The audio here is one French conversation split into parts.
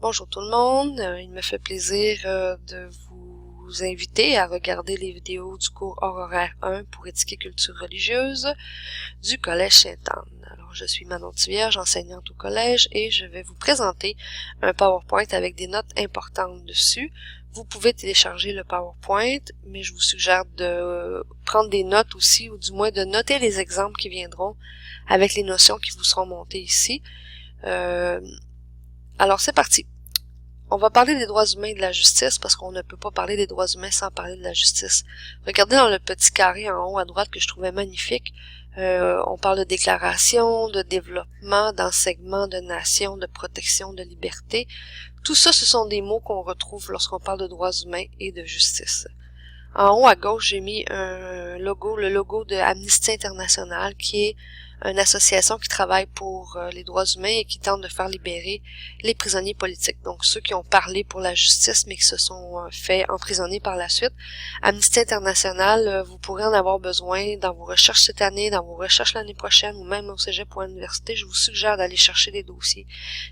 Bonjour tout le monde, il me fait plaisir de vous inviter à regarder les vidéos du cours hors horaire 1 pour éthique et culture religieuse du Collège Sainte-Anne. Alors, je suis Manon Thivierge, enseignante au collège, et je vais vous présenter un PowerPoint avec des notes importantes dessus. Vous pouvez télécharger le PowerPoint, mais je vous suggère de prendre des notes aussi, ou du moins de noter les exemples qui viendront avec les notions qui vous seront montées ici. Alors, c'est parti. On va parler des droits humains et de la justice parce qu'on ne peut pas parler des droits humains sans parler de la justice. Regardez dans le petit carré en haut à droite que je trouvais magnifique. On parle de déclaration, de développement, d'enseignement, de nation, de protection, de liberté. Tout ça, ce sont des mots qu'on retrouve lorsqu'on parle de droits humains et de justice. En haut à gauche, j'ai mis un logo, le logo de Amnesty International, qui est une association qui travaille pour les droits humains et qui tente de faire libérer les prisonniers politiques. Donc ceux qui ont parlé pour la justice mais qui se sont fait emprisonner par la suite. Amnesty International, vous pourrez en avoir besoin dans vos recherches cette année, dans vos recherches l'année prochaine ou même au cégep ou à l'université. Je vous suggère d'aller chercher des dossiers.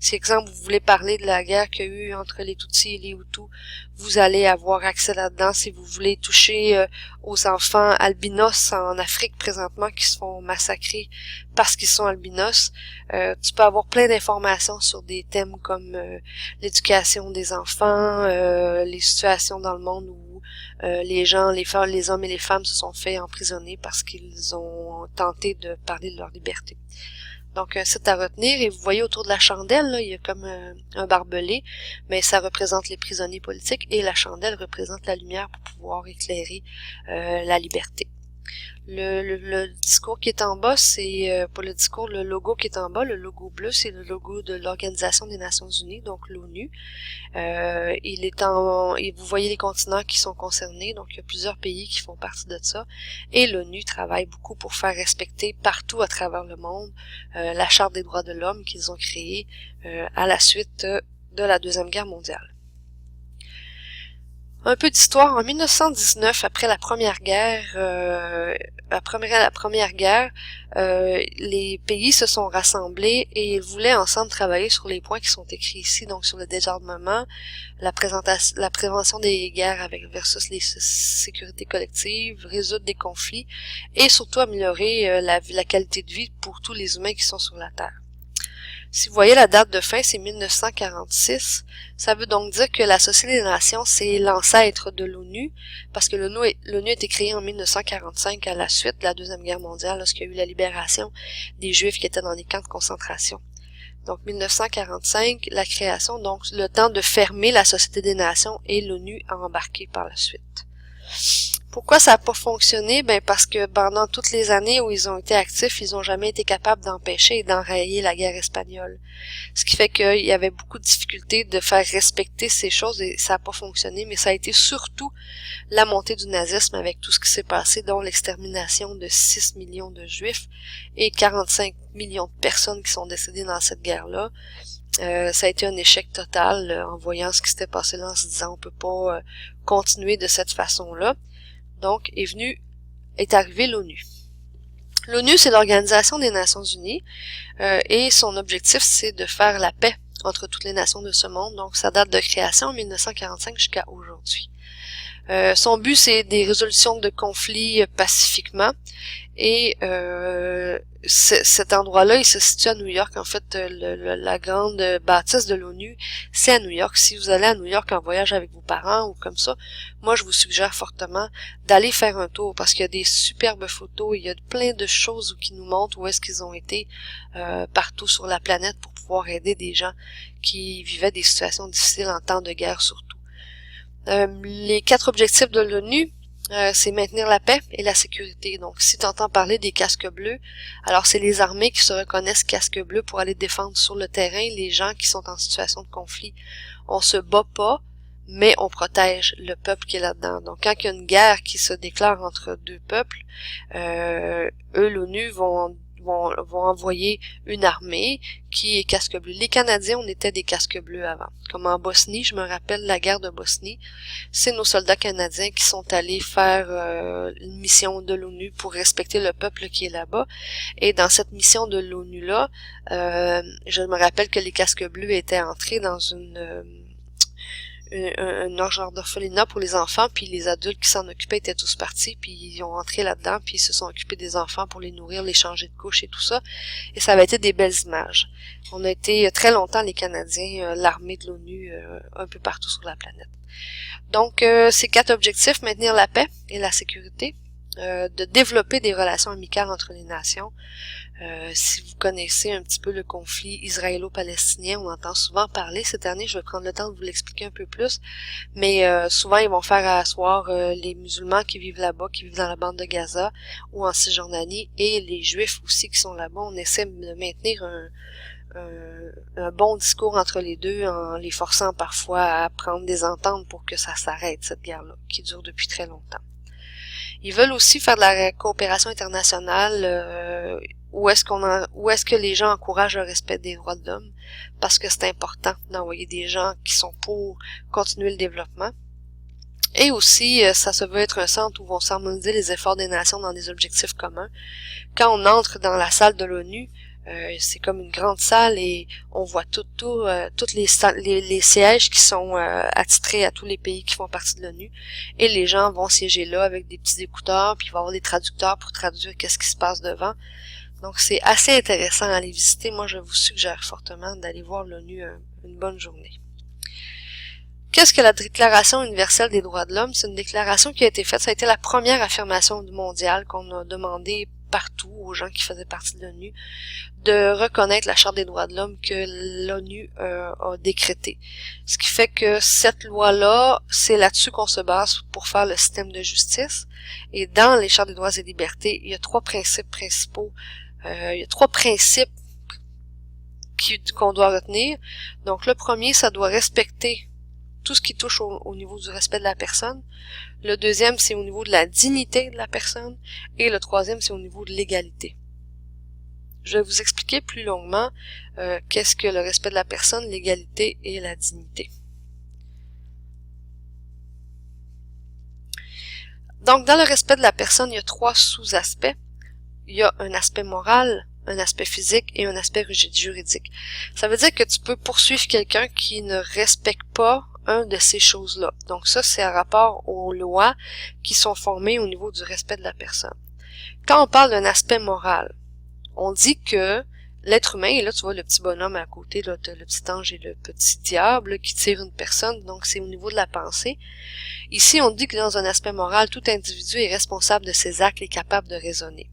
Si, exemple, vous voulez parler de la guerre qu'il y a eu entre les Tutsis et les Hutus, vous allez avoir accès là-dedans. Si vous voulez toucher aux enfants albinos en Afrique présentement qui se font massacrer parce qu'ils sont albinos, tu peux avoir plein d'informations sur des thèmes comme l'éducation des enfants, les situations dans le monde où les hommes et les femmes se sont fait emprisonner parce qu'ils ont tenté de parler de leur liberté. Donc, c'est à retenir. Et vous voyez autour de la chandelle, là, il y a comme un barbelé, mais ça représente les prisonniers politiques et la chandelle représente la lumière pour pouvoir éclairer la liberté. Le discours qui est en bas, c'est pas le discours, le logo qui est en bas, le logo bleu, c'est le logo de l'Organisation des Nations Unies, donc l'ONU. Et vous voyez les continents qui sont concernés, donc il y a plusieurs pays qui font partie de ça. Et l'ONU travaille beaucoup pour faire respecter partout à travers le monde la Charte des droits de l'homme qu'ils ont créée à la suite de la Deuxième Guerre mondiale. Un peu d'histoire. En 1919, après la Première Guerre, les pays se sont rassemblés et ils voulaient ensemble travailler sur les points qui sont écrits ici, donc sur le désarmement, la prévention des guerres versus les sécurités collectives, résoudre des conflits et surtout améliorer la qualité de vie pour tous les humains qui sont sur la Terre. Si vous voyez la date de fin, c'est 1946. Ça veut donc dire que la Société des Nations, c'est l'ancêtre de l'ONU, parce que l'ONU a été créée en 1945 à la suite de la Deuxième Guerre mondiale, lorsqu'il y a eu la libération des Juifs qui étaient dans les camps de concentration. Donc 1945, la création, donc le temps de fermer la Société des Nations et l'ONU a embarqué par la suite. Pourquoi ça n'a pas fonctionné? Ben parce que pendant toutes les années où ils ont été actifs, ils n'ont jamais été capables d'empêcher et d'enrayer la guerre espagnole. Ce qui fait qu'il y avait beaucoup de difficultés de faire respecter ces choses et ça n'a pas fonctionné, mais ça a été surtout la montée du nazisme avec tout ce qui s'est passé, dont l'extermination de 6 millions de juifs et 45 millions de personnes qui sont décédées dans cette guerre-là. Ça a été un échec total en voyant ce qui s'était passé là, en se disant on peut pas continuer de cette façon-là. Donc, est arrivée l'ONU. L'ONU, c'est l'Organisation des Nations Unies et son objectif, c'est de faire la paix entre toutes les nations de ce monde. Donc, ça date de création en 1945 jusqu'à aujourd'hui. Son but, c'est des résolutions de conflits pacifiquement. Et cet endroit-là, il se situe à New York. En fait, la grande bâtisse de l'ONU, c'est à New York. Si vous allez à New York en voyage avec vos parents ou comme ça, moi, je vous suggère fortement d'aller faire un tour parce qu'il y a des superbes photos. Il y a plein de choses qui nous montrent où est-ce qu'ils ont été partout sur la planète pour pouvoir aider des gens qui vivaient des situations difficiles en temps de guerre surtout. Les 4 objectifs de l'ONU, c'est maintenir la paix et la sécurité. Donc, si tu entends parler des casques bleus, alors c'est les armées qui se reconnaissent casques bleus pour aller défendre sur le terrain les gens qui sont en situation de conflit. On se bat pas, mais on protège le peuple qui est là-dedans. Donc, quand il y a une guerre qui se déclare entre deux peuples, l'ONU vont vont envoyer une armée qui est casque bleu. Les Canadiens, on était des casques bleus avant. Comme en Bosnie, je me rappelle la guerre de Bosnie, c'est nos soldats canadiens qui sont allés faire une mission de l'ONU pour respecter le peuple qui est là-bas. Et dans cette mission de l'ONU-là, je me rappelle que les casques bleus étaient entrés dans un genre d'orphelinat pour les enfants, puis les adultes qui s'en occupaient étaient tous partis, puis ils ont entré là-dedans, puis ils se sont occupés des enfants pour les nourrir, les changer de couche et tout ça. Et ça avait été des belles images. On a été très longtemps, les Canadiens, l'armée de l'ONU, un peu partout sur la planète. Donc, ces 4 objectifs: maintenir la paix et la sécurité, de développer des relations amicales entre les nations. Si vous connaissez un petit peu le conflit israélo-palestinien, on entend souvent parler. Cette année, je vais prendre le temps de vous l'expliquer un peu plus, mais souvent ils vont faire asseoir les musulmans qui vivent là-bas, qui vivent dans la bande de Gaza ou en Cisjordanie, et les juifs aussi qui sont là-bas. On essaie de maintenir un bon discours entre les deux, en les forçant parfois à prendre des ententes pour que ça s'arrête, cette guerre-là, qui dure depuis très longtemps. Ils veulent aussi faire de la coopération internationale, où est-ce que les gens encouragent le respect des droits de l'homme, parce que c'est important d'envoyer des gens qui sont pour continuer le développement. Et aussi, ça se veut être un centre où vont s'harmoniser les efforts des nations dans des objectifs communs. Quand on entre dans la salle de l'ONU, c'est comme une grande salle et on voit tous les sièges qui sont attitrés à tous les pays qui font partie de l'ONU, et les gens vont siéger là avec des petits écouteurs, puis il va y avoir des traducteurs pour traduire qu'est-ce qui se passe devant. Donc c'est assez intéressant à aller visiter. Moi, je vous suggère fortement d'aller voir l'ONU une bonne journée. Qu'est-ce que la Déclaration universelle des droits de l'homme? C'est une déclaration qui a été faite, ça a été la première affirmation mondiale qu'on a demandé partout aux gens qui faisaient partie de l'ONU de reconnaître la Charte des droits de l'homme que l'ONU a décrétée. Ce qui fait que cette loi-là, c'est là-dessus qu'on se base pour faire le système de justice. Et dans les Chartes des droits et libertés, il y a 3 principes principaux. Il y a 3 principes qu'on doit retenir. Donc le premier, ça doit respecter tout ce qui touche au niveau du respect de la personne. Le deuxième, c'est au niveau de la dignité de la personne. Et le troisième, c'est au niveau de l'égalité. Je vais vous expliquer plus longuement qu'est-ce que le respect de la personne, l'égalité et la dignité. Donc, dans le respect de la personne, il y a 3 sous-aspects. Il y a un aspect moral, un aspect physique et un aspect juridique. Ça veut dire que tu peux poursuivre quelqu'un qui ne respecte pas un de ces choses-là. Donc ça, c'est un rapport aux lois qui sont formées au niveau du respect de la personne. Quand on parle d'un aspect moral, on dit que l'être humain, et là tu vois le petit bonhomme à côté, là, le petit ange et le petit diable là, qui tirent une personne, donc c'est au niveau de la pensée. Ici, on dit que dans un aspect moral, tout individu est responsable de ses actes et capable de raisonner.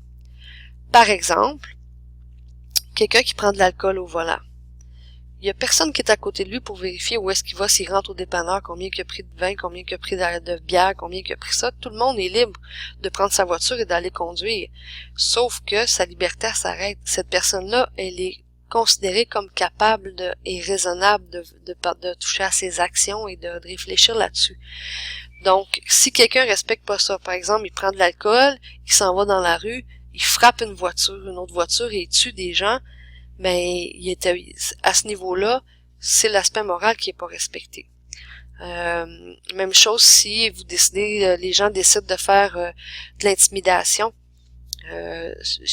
Par exemple, quelqu'un qui prend de l'alcool au volant. Il y a personne qui est à côté de lui pour vérifier où est-ce qu'il va, s'il rentre au dépanneur, combien il a pris de vin, combien il a pris de bière, combien il a pris ça. Tout le monde est libre de prendre sa voiture et d'aller conduire. Sauf que sa liberté s'arrête. Cette personne-là, elle est considérée comme capable et raisonnable de toucher à ses actions et de réfléchir là-dessus. Donc, si quelqu'un respecte pas ça, par exemple, il prend de l'alcool, il s'en va dans la rue, il frappe une autre voiture et il tue des gens, mais à ce niveau-là, c'est l'aspect moral qui est pas respecté. Même chose si vous décidez, les gens décident de faire de l'intimidation.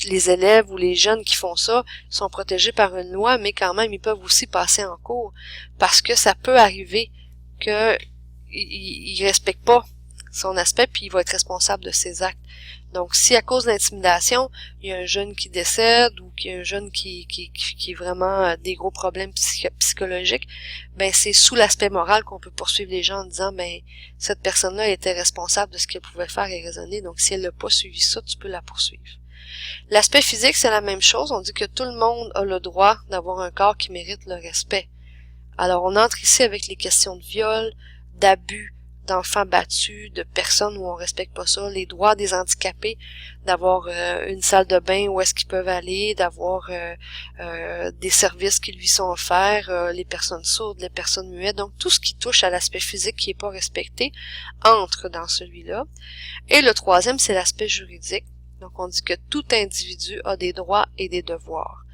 Les élèves ou les jeunes qui font ça sont protégés par une loi, mais quand même ils peuvent aussi passer en cours parce que ça peut arriver que il respecte pas son aspect puis il va être responsable de ses actes. Donc, si à cause de l'intimidation, il y a un jeune qui décède ou qu'il y a un jeune qui est vraiment des gros problèmes psychologiques, ben c'est sous l'aspect moral qu'on peut poursuivre les gens en disant, ben cette personne-là était responsable de ce qu'elle pouvait faire et raisonner, donc si elle n'a pas suivi ça, tu peux la poursuivre. L'aspect physique, c'est la même chose. On dit que tout le monde a le droit d'avoir un corps qui mérite le respect. Alors, on entre ici avec les questions de viol, d'abus, d'enfants battus, de personnes où on respecte pas ça, les droits des handicapés, d'avoir une salle de bain où est-ce qu'ils peuvent aller, d'avoir des services qui lui sont offerts, les personnes sourdes, les personnes muettes, donc tout ce qui touche à l'aspect physique qui est pas respecté entre dans celui-là. Et le troisième, c'est l'aspect juridique. Donc, on dit que tout individu a des droits et des devoirs.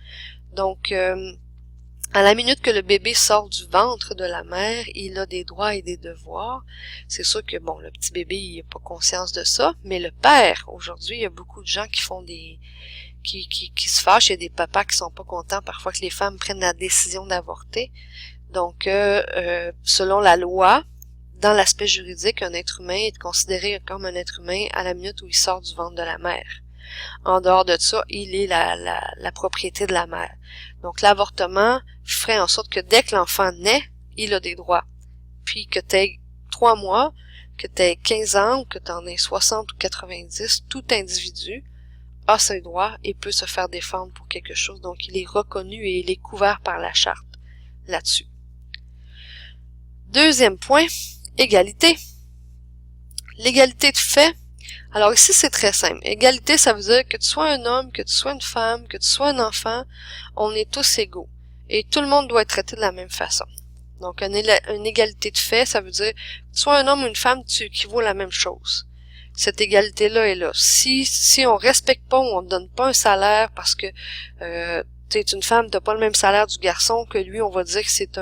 Donc, à la minute que le bébé sort du ventre de la mère, il a des droits et des devoirs. C'est sûr que, bon, le petit bébé, il n'a pas conscience de ça, mais le père, aujourd'hui, il y a beaucoup de gens qui font qui se fâchent. Il y a des papas qui sont pas contents parfois que les femmes prennent la décision d'avorter. Donc, selon la loi, dans l'aspect juridique, un être humain est considéré comme un être humain à la minute où il sort du ventre de la mère. En dehors de ça, il est la propriété de la mère. Donc, l'avortement ferait en sorte que dès que l'enfant naît, il a des droits. Puis que tu aies 3 mois, que tu aies 15 ans, ou que tu en aies 60 ou 90, tout individu a ses droits et peut se faire défendre pour quelque chose. Donc, il est reconnu et il est couvert par la charte là-dessus. Deuxième point, égalité. L'égalité de fait. Alors ici, c'est très simple. Égalité, ça veut dire que tu sois un homme, que tu sois une femme, que tu sois un enfant, on est tous égaux. Et tout le monde doit être traité de la même façon. Donc, une égalité de fait, ça veut dire que tu sois un homme ou une femme, tu équivaut à la même chose. Cette égalité-là est là. Si on respecte pas ou on ne donne pas un salaire parce que tu es une femme, t'as pas le même salaire du garçon, que lui, on va dire que c'est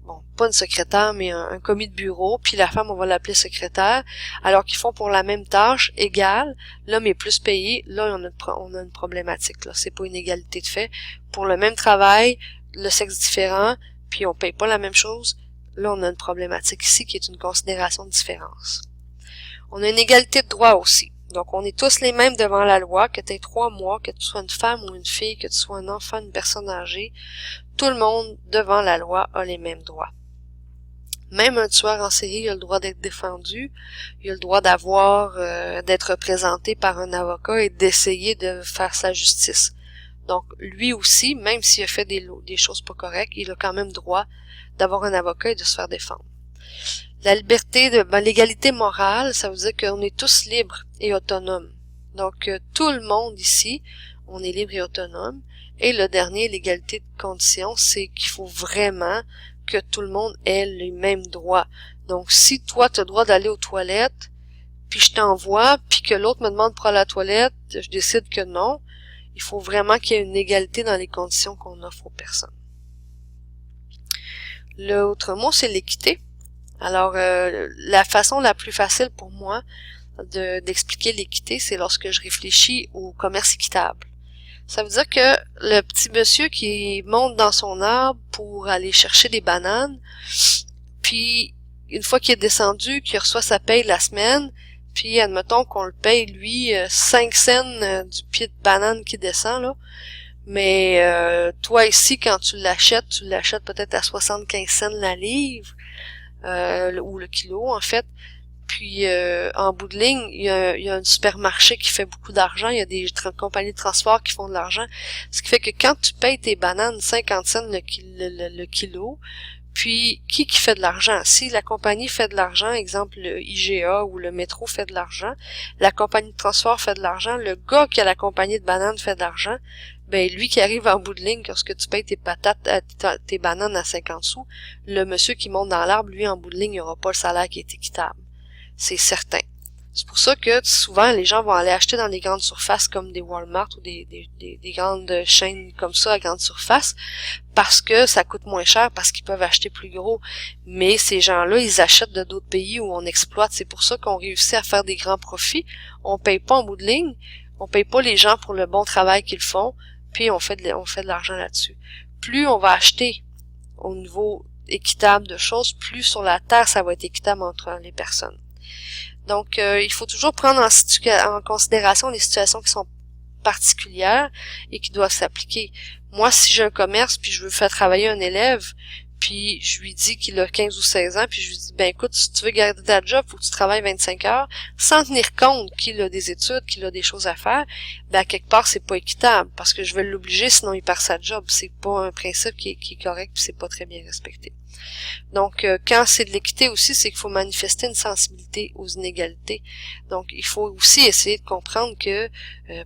bon, pas une secrétaire, mais un commis de bureau, puis la femme, on va l'appeler secrétaire, alors qu'ils font pour la même tâche égale, l'homme est plus payé, là, on a une problématique, là. C'est pas une égalité de fait. Pour le même travail, le sexe différent, puis on paye pas la même chose, là, on a une problématique ici qui est une considération de différence. On a une égalité de droit aussi. Donc, on est tous les mêmes devant la loi, que tu aies 3 mois, que tu sois une femme ou une fille, que tu sois un enfant, une personne âgée. Tout le monde, devant la loi, a les mêmes droits. Même un tueur en série, il a le droit d'être défendu, il a le droit d'être représenté par un avocat et d'essayer de faire sa justice. Donc, lui aussi, même s'il a fait des choses pas correctes, il a quand même droit d'avoir un avocat et de se faire défendre. La liberté l'égalité morale, ça veut dire qu'on est tous libres et autonomes. Donc, tout le monde ici, on est libre et autonome. Et le dernier, l'égalité de conditions, c'est qu'il faut vraiment que tout le monde ait les mêmes droits. Donc, si toi, tu as le droit d'aller aux toilettes, puis je t'envoie, puis que l'autre me demande pour aller à la toilette, je décide que non, il faut vraiment qu'il y ait une égalité dans les conditions qu'on offre aux personnes. L'autre mot, c'est l'équité. Alors, la façon la plus facile pour moi d'expliquer l'équité, c'est lorsque je réfléchis au commerce équitable. Ça veut dire que le petit monsieur qui monte dans son arbre pour aller chercher des bananes, puis une fois qu'il est descendu, qu'il reçoit sa paye la semaine, puis admettons qu'on le paye, lui, 5 cents du pied de banane qui descend, là. Mais toi ici, quand tu l'achètes peut-être à 75 cents la livre, ou le kilo en fait. Puis en bout de ligne, il y a un supermarché qui fait beaucoup d'argent, il y a des compagnies de transport qui font de l'argent, ce qui fait que quand tu payes tes bananes 50 cents le kilo, puis qui fait de l'argent? Si la compagnie fait de l'argent, exemple le IGA ou le métro fait de l'argent, la compagnie de transport fait de l'argent, le gars qui a la compagnie de bananes fait de l'argent, ben lui qui arrive en bout de ligne, lorsque tu payes tes bananes à 50 sous, le monsieur qui monte dans l'arbre, lui en bout de ligne, il n'aura pas le salaire qui est équitable. C'est certain. C'est pour ça que souvent les gens vont aller acheter dans des grandes surfaces comme des Walmart ou des grandes chaînes comme ça à grande surface parce que ça coûte moins cher, parce qu'ils peuvent acheter plus gros. Mais ces gens-là, ils achètent de d'autres pays où on exploite. C'est pour ça qu'on réussit à faire des grands profits. On paye pas en bout de ligne. On paye pas les gens pour le bon travail qu'ils font. Puis on fait de l'argent là-dessus. Plus on va acheter au niveau équitable de choses, plus sur la terre, ça va être équitable entre les personnes. Donc, il faut toujours prendre en considération les situations qui sont particulières et qui doivent s'appliquer. Moi, si j'ai un commerce puis je veux faire travailler un élève, puis je lui dis qu'il a 15 ou 16 ans, puis je lui dis, ben écoute, si tu veux garder ta job, faut que tu travailles 25 heures, sans tenir compte qu'il a des études, qu'il a des choses à faire, ben à quelque part, c'est pas équitable, parce que je vais l'obliger, sinon il perd sa job. C'est pas un principe qui est correct, puis c'est pas très bien respecté. Donc, quand c'est de l'équité aussi, c'est qu'il faut manifester une sensibilité aux inégalités. Donc, il faut aussi essayer de comprendre que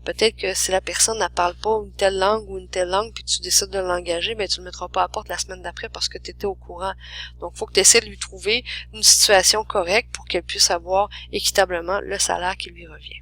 peut-être que si la personne ne parle pas une telle langue, puis tu décides de l'engager, ben tu le mettras pas à porte la semaine d'après parce que tu étais au courant. Donc, il faut que tu essaies de lui trouver une situation correcte pour qu'elle puisse avoir équitablement le salaire qui lui revient.